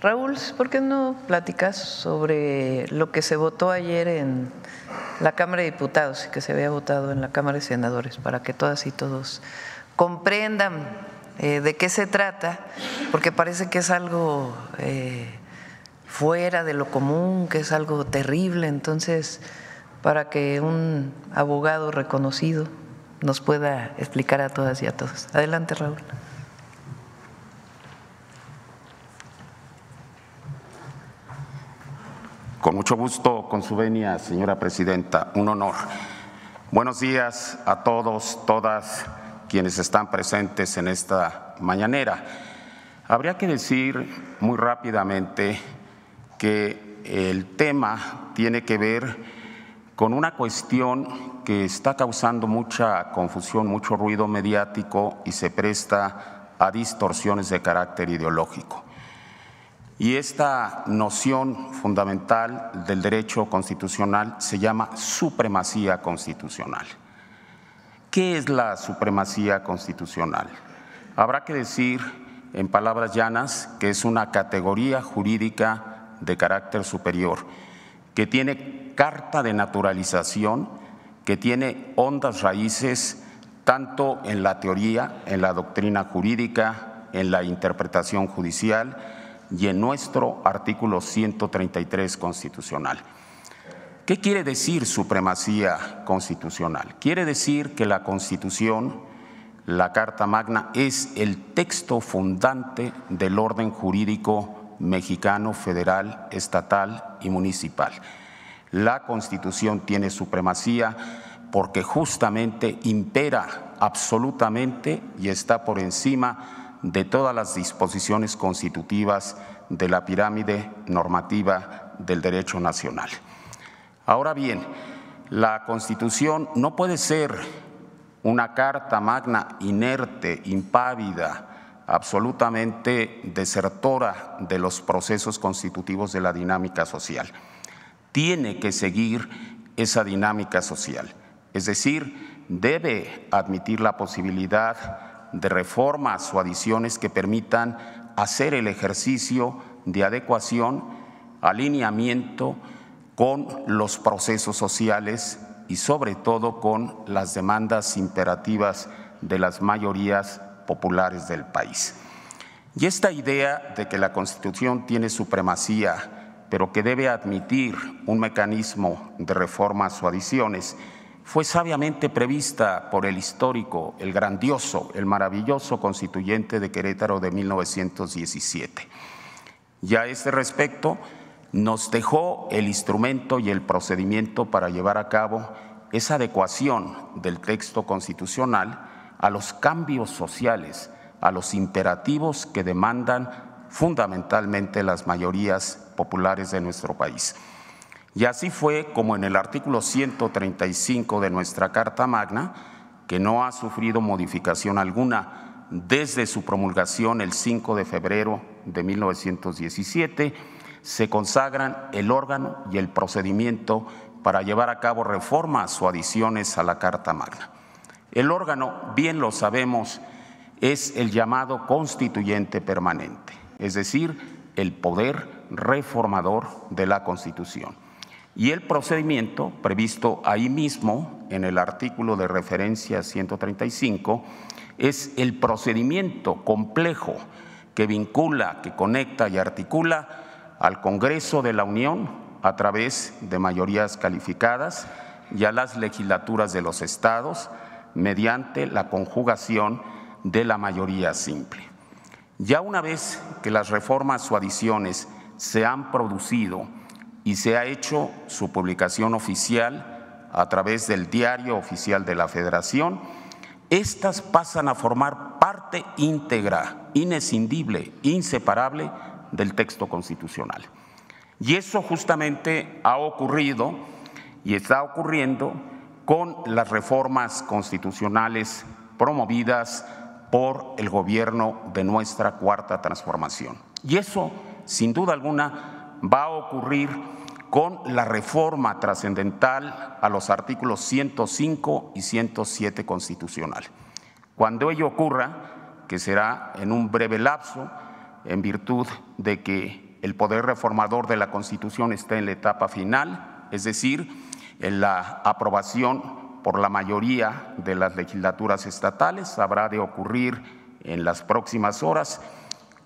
Raúl, ¿por qué no platicas sobre lo que se votó ayer en la Cámara de Diputados y que se había votado en la Cámara de Senadores para que todas y todos comprendan de qué se trata? Porque parece que es algo fuera de lo común, que es algo terrible. Entonces, para que un abogado reconocido nos pueda explicar a todas y a todos. Adelante, Raúl. Con mucho gusto, con su venia, señora presidenta, un honor. Buenos días a todos, todas quienes están presentes en esta mañanera. Habría que decir muy rápidamente que el tema tiene que ver con una cuestión que está causando mucha confusión, mucho ruido mediático y se presta a distorsiones de carácter ideológico. Y esta noción fundamental del derecho constitucional se llama supremacía constitucional. ¿Qué es la supremacía constitucional? Habrá que decir, en palabras llanas, que es una categoría jurídica de carácter superior, que tiene carta de naturalización, que tiene hondas raíces tanto en la teoría, en la doctrina jurídica, en la interpretación judicial, y en nuestro artículo 133 constitucional. ¿Qué quiere decir supremacía constitucional? Quiere decir que la Constitución, la Carta Magna, es el texto fundante del orden jurídico mexicano, federal, estatal y municipal. La Constitución tiene supremacía porque justamente impera absolutamente y está por encima de todas las disposiciones constitutivas de la pirámide normativa del derecho nacional. Ahora bien, la Constitución no puede ser una carta magna inerte, impávida, absolutamente desertora de los procesos constitutivos de la dinámica social. Tiene que seguir esa dinámica social, es decir, debe admitir la posibilidad de reformas o adiciones que permitan hacer el ejercicio de adecuación, alineamiento con los procesos sociales y sobre todo con las demandas imperativas de las mayorías populares del país. Y esta idea de que la Constitución tiene supremacía, pero que debe admitir un mecanismo de reformas o adiciones, fue sabiamente prevista por el histórico, el grandioso, el maravilloso constituyente de Querétaro de 1917. Y a este respecto nos dejó el instrumento y el procedimiento para llevar a cabo esa adecuación del texto constitucional a los cambios sociales, a los imperativos que demandan fundamentalmente las mayorías populares de nuestro país. Y así fue como en el artículo 135 de nuestra Carta Magna, que no ha sufrido modificación alguna desde su promulgación el 5 de febrero de 1917, se consagran el órgano y el procedimiento para llevar a cabo reformas o adiciones a la Carta Magna. El órgano, bien lo sabemos, es el llamado constituyente permanente, es decir, el poder reformador de la Constitución. Y el procedimiento previsto ahí mismo en el artículo de referencia 135 es el procedimiento complejo que vincula, que conecta y articula al Congreso de la Unión a través de mayorías calificadas y a las legislaturas de los estados mediante la conjugación de la mayoría simple. Ya una vez que las reformas o adiciones se han producido y se ha hecho su publicación oficial a través del Diario Oficial de la Federación, estas pasan a formar parte íntegra, inescindible, inseparable del texto constitucional. Y eso justamente ha ocurrido y está ocurriendo con las reformas constitucionales promovidas por el gobierno de nuestra Cuarta Transformación. Y eso, sin duda alguna, va a ocurrir con la reforma trascendental a los artículos 105 y 107 constitucional. Cuando ello ocurra, que será en un breve lapso, en virtud de que el poder reformador de la Constitución está en la etapa final, es decir, en la aprobación por la mayoría de las legislaturas estatales. Habrá de ocurrir en las próximas horas.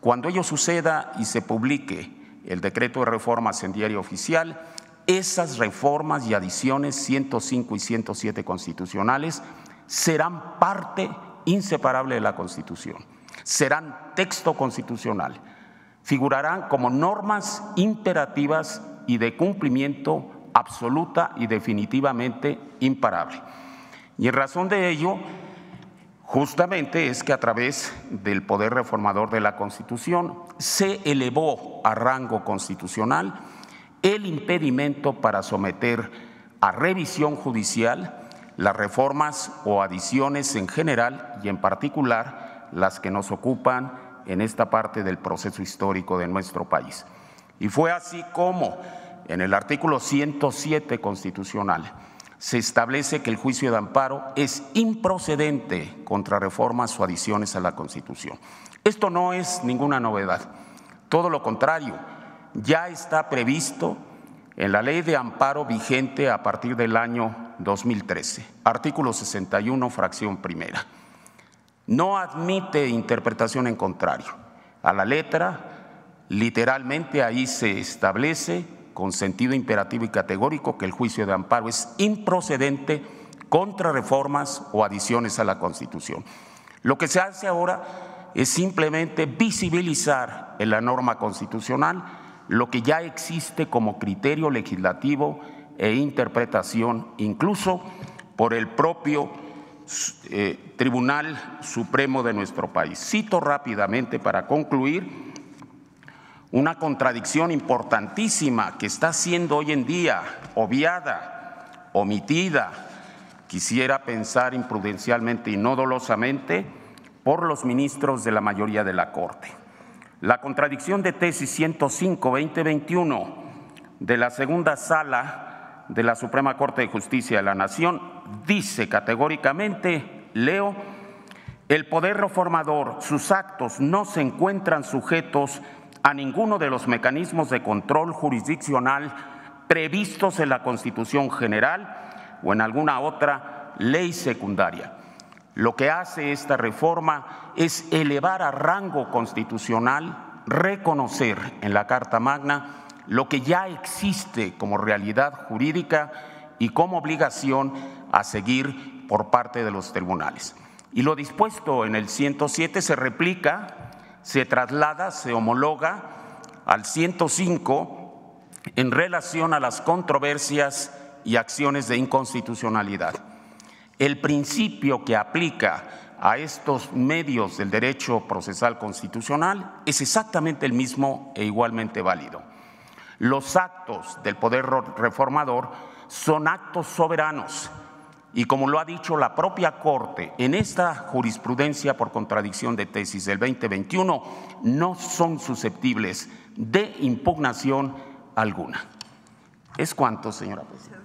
Cuando ello suceda y se publique el decreto de reformas en Diario Oficial, esas reformas y adiciones 105 y 107 constitucionales serán parte inseparable de la Constitución, serán texto constitucional, figurarán como normas imperativas y de cumplimiento absoluta y definitivamente imparable. Y en razón de ello, justamente es que a través del poder reformador de la Constitución se elevó a rango constitucional el impedimento para someter a revisión judicial las reformas o adiciones en general y en particular las que nos ocupan en esta parte del proceso histórico de nuestro país. Y fue así como en el artículo 107 constitucional se establece que el juicio de amparo es improcedente contra reformas o adiciones a la Constitución. Esto no es ninguna novedad, todo lo contrario, ya está previsto en la Ley de Amparo vigente a partir del año 2013, artículo 61, fracción primera. No admite interpretación en contrario. A la letra, literalmente ahí se establece con sentido imperativo y categórico que el juicio de amparo es improcedente contra reformas o adiciones a la Constitución. Lo que se hace ahora es simplemente visibilizar en la norma constitucional lo que ya existe como criterio legislativo e interpretación, incluso por el propio Tribunal Supremo de nuestro país. Cito rápidamente para concluir una contradicción importantísima que está siendo hoy en día obviada, omitida, quisiera pensar imprudencialmente y no dolosamente, por los ministros de la mayoría de la Corte. La contradicción de tesis 105-2021 de la segunda sala de la Suprema Corte de Justicia de la Nación dice categóricamente, leo, el poder reformador, sus actos no se encuentran sujetos a ninguno de los mecanismos de control jurisdiccional previstos en la Constitución General o en alguna otra ley secundaria. Lo que hace esta reforma es elevar a rango constitucional, reconocer en la Carta Magna lo que ya existe como realidad jurídica y como obligación a seguir por parte de los tribunales. Y lo dispuesto en el 107 se replica, se traslada, se homologa al 105 en relación a las controversias y acciones de inconstitucionalidad. El principio que aplica a estos medios del derecho procesal constitucional es exactamente el mismo e igualmente válido. Los actos del poder reformador son actos soberanos y, como lo ha dicho la propia Corte en esta jurisprudencia por contradicción de tesis del 2021, no son susceptibles de impugnación alguna. Es cuanto, señora presidenta.